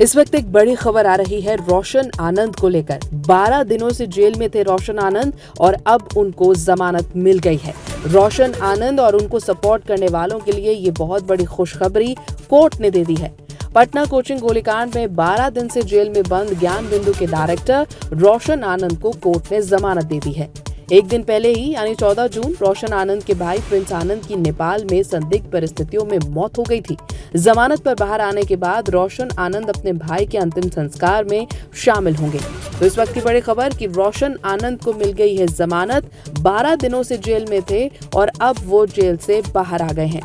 इस वक्त एक बड़ी खबर आ रही है रोशन आनंद को लेकर। 12 दिनों से जेल में थे रोशन आनंद और अब उनको जमानत मिल गई है। रोशन आनंद और उनको सपोर्ट करने वालों के लिए ये बहुत बड़ी खुशखबरी कोर्ट ने दे दी है। पटना कोचिंग गोलीकांड में 12 दिन से जेल में बंद ज्ञान बिंदु के डायरेक्टर रोशन आनंद को कोर्ट ने जमानत दे दी है। एक दिन पहले ही यानी 14 जून रोशन आनंद के भाई प्रिंस आनंद की नेपाल में संदिग्ध परिस्थितियों में मौत हो गई थी। जमानत पर बाहर आने के बाद रोशन आनंद अपने भाई के अंतिम संस्कार में शामिल होंगे। तो इस वक्त की बड़ी खबर कि रोशन आनंद को मिल गई है जमानत। 12 दिनों से जेल में थे और अब वो जेल से बाहर आ गए हैं।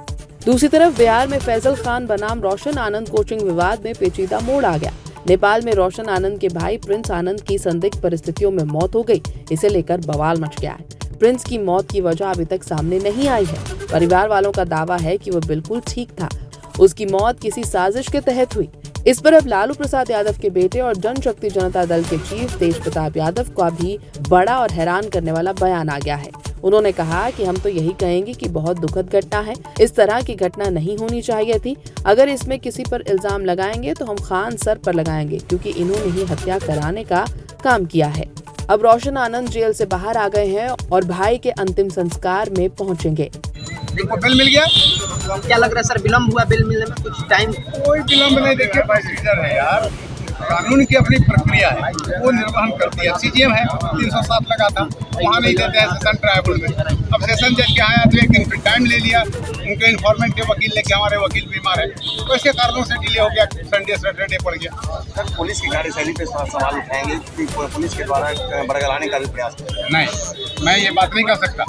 दूसरी तरफ बिहार में फैजल खान बनाम रोशन आनंद कोचिंग विवाद में पेचीदा मोड़ आ गया। नेपाल में रोशन आनंद के भाई प्रिंस आनंद की संदिग्ध परिस्थितियों में मौत हो गई। इसे लेकर बवाल मच गया है। प्रिंस की मौत की वजह अभी तक सामने नहीं आई है। परिवार वालों का दावा है कि वह बिल्कुल ठीक था। उसकी मौत किसी साजिश के तहत हुई। इस पर अब लालू प्रसाद यादव के बेटे और जनशक्ति जनता दल के चीफ तेज प्रताप यादव का भी बड़ा और हैरान करने वाला बयान आ गया है। उन्होंने कहा कि हम तो यही कहेंगे कि बहुत दुखद घटना है। इस तरह की घटना नहीं होनी चाहिए थी। अगर इसमें किसी पर इल्जाम लगाएंगे तो हम खान सर पर लगाएंगे, क्योंकि इन्होंने ही हत्या कराने का काम किया है। अब रोशन आनंद जेल से बाहर आ गए हैं और भाई के अंतिम संस्कार में पहुंचेंगे। बिल मिल गया। क्या लग रहा है सर, विलम्ब हुआ बिल मिलने में? कुछ टाइम? कोई विलम्ब नहीं। देखिए प्रोसीजर है यार, कानून की अपनी प्रक्रिया है, वो निर्वहन करती है। सीजीएम है 307 लगा था, वहाँ नहीं देते हैं सेशन ट्राइब्यूनल में। अब सेशन जज के आया तो एक दिन फिर टाइम ले लिया। उनके इन्फॉर्मेंट के वकील ने कि हमारे वकील बीमार है, तो ऐसे कारणों से डिले हो गया। संडे सैटरडे पड़ गया। सर पुलिस की कार्यशैली पे सवाल उठाएंगे कि पुलिस के द्वारा बरगलाने का भी प्रयास करें? नहीं, मैं ये बात नहीं कर सकता।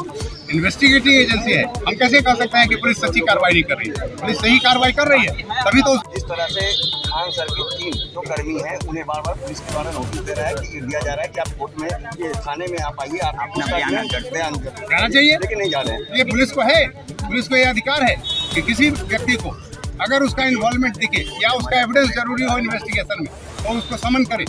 इन्वेस्टिगेटिंग एजेंसी है, हम कैसे कह सकते हैं कि पुलिस सच्ची कार्रवाई नहीं कर रही है? पुलिस सही कार्रवाई कर रही है, तभी तो। जिस तरह से खान सर की टीम जो कर्मी है उन्हें बार बार पुलिस के द्वारा नोटिस दे रहा है कि दिया जा रहा है कि आप कोर्ट में ये थाने में आप आइए, आप अपना बयान जाना चाहिए, लेकिन नहीं जा रहे हैं। ये पुलिस को है, पुलिस को ये अधिकार है कि किसी व्यक्ति को अगर उसका इन्वॉल्वमेंट दिखे या उसका एविडेंस जरूरी हो इन्वेस्टिगेशन में, तो उसको समन करे,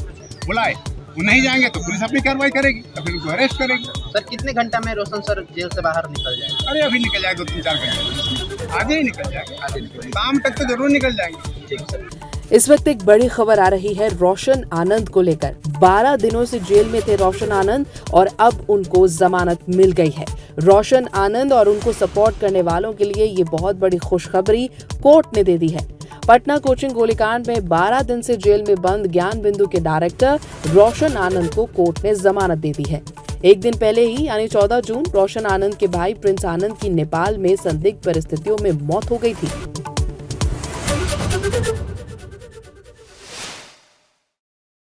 बुलाए। वो नहीं जाएंगे तो पुलिस अपनी कार्रवाई करेगी, तो फिर उनको अरेस्ट करेगी। सर कितने घंटा में रोशन सर जेल से बाहर निकल जाएंगे? अरे अभी निकल जाएगा 2-3-4 घंटे, आगे ही निकल जाएगा। शाम तक तो जरूर निकल जाएंगे। ठीक सर। इस वक्त एक बड़ी खबर आ रही है रोशन आनंद को लेकर। 12 दिनों से जेल में थे रोशन आनंद और अब उनको जमानत मिल गई है। रोशन आनंद और उनको सपोर्ट करने वालों के लिए ये बहुत बड़ी खुशखबरी कोर्ट ने दे दी है। पटना कोचिंग गोलीकांड में 12 दिन से जेल में बंद ज्ञान बिंदु के डायरेक्टर रोशन आनंद को कोर्ट ने जमानत दे दी है। एक दिन पहले ही यानी 14 जून रोशन आनंद के भाई प्रिंस आनंद की नेपाल में संदिग्ध परिस्थितियों में मौत हो गई थी।